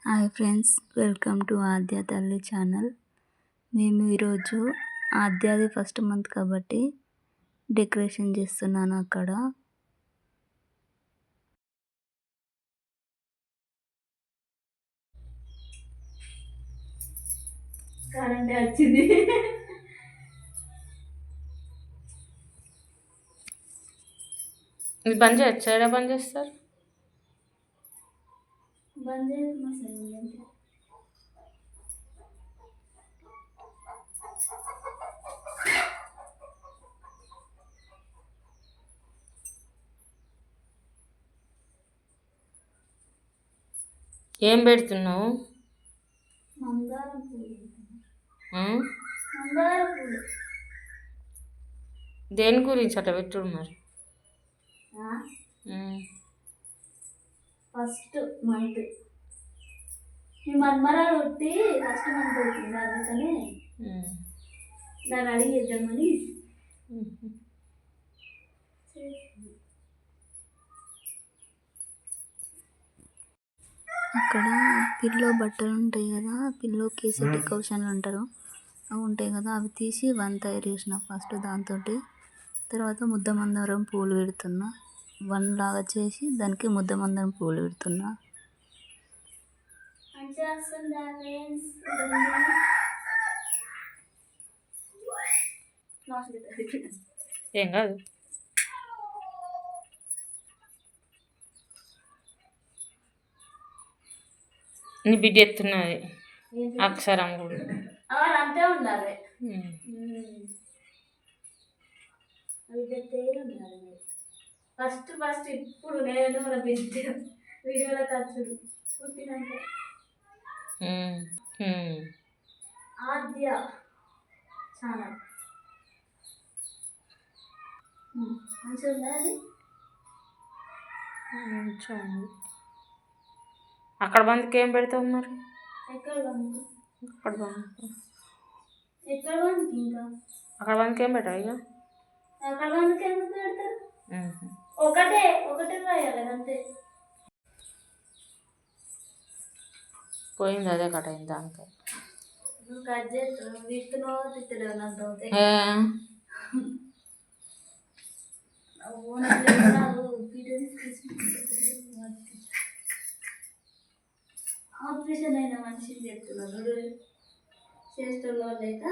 Hi friends, welcome to ఆద్య తల్లి channel. మేము ఈరోజు ఆద్యాది ఫస్ట్ మంత్ కాబట్టి డెకరేషన్ చేస్తున్నాను. అక్కడ కరెంట్ వచ్చింది. ఇది బంద్ చేయొచ్చు. ఎలా బంద్ చేస్తారు? బంద్ చేయమా సరే. ఏం పెడుతున్నావు? మందారం పూలు. ఉమ్? మందారం పూలు. దేని గురించి అట్లా పెట్టుడు మరి? ఫస్ట్ మంత్ మీ మన్మరాలు కొట్టి ఫస్ట్ మంత్ అవుతుంది, అందుకని దాన్ని అడిగి చేద్దామని. అక్కడ పిల్లో బట్టలు ఉంటాయి కదా, పిల్లో కేసీ డెకరేషన్లు అంటారు, అవి ఉంటాయి కదా, అవి తీసి వన్ తయారు చేసిన ఫస్ట్. దాంతో తర్వాత ముద్ద మందారం పూలు పెడుతున్నా. వన్ లాగా చేసి దానికి ముద్ద మందారం పూలు పెడుతున్నా. ఏం కాదు. నీ బిడ్డ ఎత్తున్నది అక్షరం కూడా అంతే ఉండాలి. ఫస్ట్ ఇప్పుడు నేను మన బిడ్డ వీడియోలో ఖర్చుడు పుట్టినాక ఆద్య ఛానల్ మంచిగా ఉండాలి. అక్కడ బంద్కి ఏం పెడతావు మరి? ఎక్కడ బంద్? అక్కడ బంద్ ఎక్కడ బంద్? ఇంకా అక్కడ బంద్కి ఏం పెట్టావు? ఇక అక్కడ బంద్కి ఎందుకు పెడతారు? ఒకటే రాయాలి అంతే. పోయింది, అదే కట్ అయింది. దాంతో నువ్వు కట్ చేస్తావు, విత్తున్నావో తిట్టలేవు. నాకు అవుతాయి. ఆపరేషన్ అయిన మనిషిని చెప్తున్నాను చేస్తున్న వాళ్ళు అయితే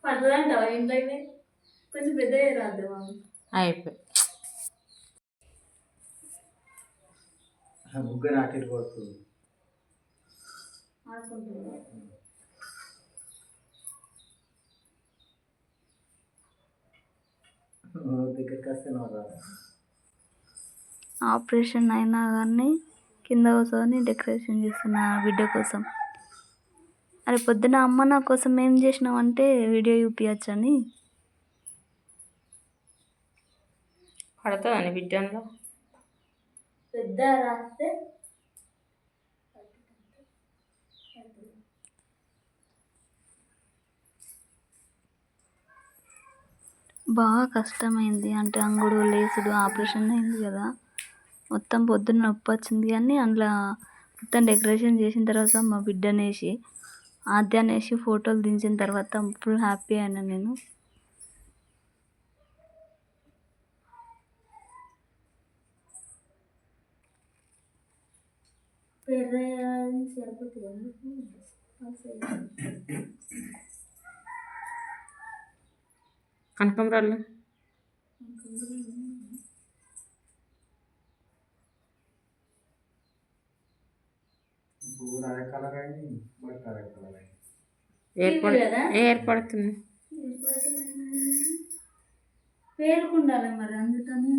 పడుతుందంటావా? ఇంట్లోనే కొంచెం పెద్దగా రాదు అయిపోయి ముగ్గురు అటు కొడుతుంది ఆడుకుంటున్నా. దగ్గరికి వస్తే ఆపరేషన్ అయినా కానీ కింద కూర్చొని డెకరేషన్ చేస్తున్నా బిడ్డ కోసం. అరే పొద్దున అమ్మ నా కోసం ఏం చేసినావంటే వీడియో చూపించచ్చని. పడుతుందని బిడ్డలో పెద్ద రాస్తే బాగా కష్టమైంది. అంటే అంగుడు లేసుడు ఆపరేషన్ అయింది కదా, మొత్తం పొద్దున్న నొప్పి వచ్చింది. కానీ అందులో మొత్తం డెకరేషన్ చేసిన తర్వాత మా బిడ్డనేసి ఆద్యానేసి ఫోటోలు దించిన తర్వాత ఫుల్ హ్యాపీ అయినా నేను. కనకంబరాలు ఏర్పడుతుంది. పేరుకుండాలి మరి, అందుకని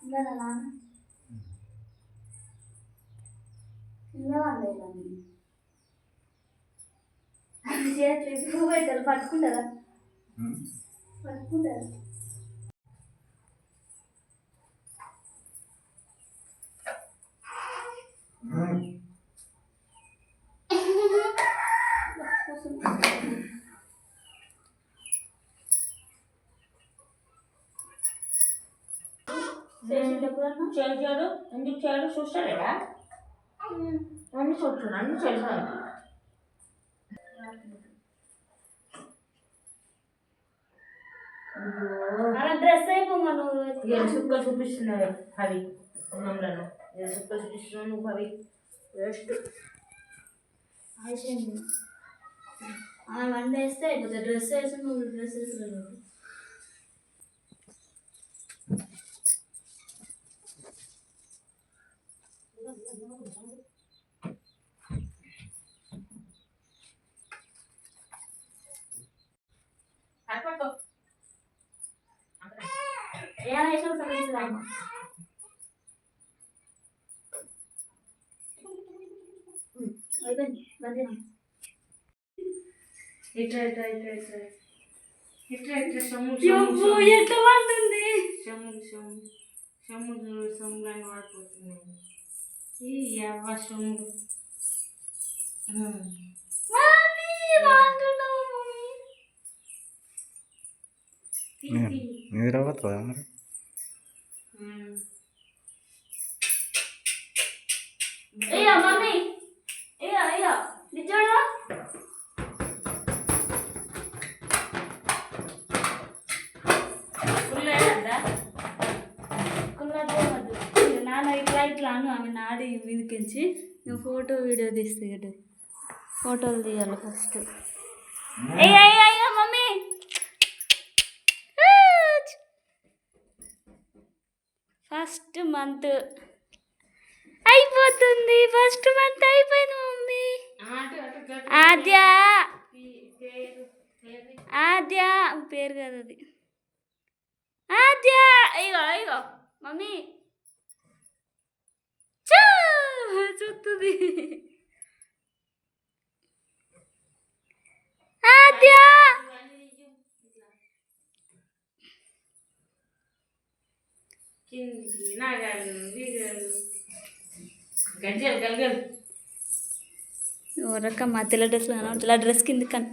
ఇంకా నా నాన్న ఇంకా వండేయాలి అది చేతులు ఇప్పుడు పెట్టారు పట్టుకుంటారా పట్టుకుంటారు చేశాడు ఎందుకు చేయడు చూస్తాడా అన్ని చూస్తున్నాడు అన్ని చేశాడు అలా డ్రెస్ అయిపోమ్మా నువ్వు సుక్క చూపిస్తున్నాడు అవి ఉన్నంలను సుక్క చూపిస్తున్నావు నువ్వు అవి వేస్ట్ అయిపోయింది ఆమె వంట వేస్తే అయిపోతుంది డ్రెస్ వేసి నువ్వు డ్రెస్ వేసుకోలేదు ఏమైనా వేసినప్పుడు సంబంధించింది అమ్మ అయిపోయింది బందీ ఇట్లా ఇట్లా ఇట్లా ఇట్లా ఇట్లా ఇట్లా ఎంత పడుతుంది సొమ్ములని వాడిపోతున్నాయి ఈ అవ్వ సొమ్ము నిద్రపోతుందా మరి అయ్యా మమ్మీ అయ్యా అయ్యా నిజోడా నాన్న ఇట్లా ఇట్లా అను ఆమె నాడి మీదకించి నువ్వు ఫోటో వీడియో తీస్తే ఇటు ఫోటోలు తీయాలి ఫస్ట్ అయ్యా అయ్యా అయ్యా మమ్మీ ఫస్ట్ మంత్ అయిపోతుంది ఫస్ట్ మంత్ అయిపోయింది మమ్మీ ఆద్య ఆద్య పేరు కదా అది ఆద్య అయ్యో అయ్యో మమ్మీ చూస్తుంది ఆద్య గజ్జలు గల్గలు రకమ్మ తెల్ల డ్రెస్ తెల్ల డ్రెస్ కింద కన్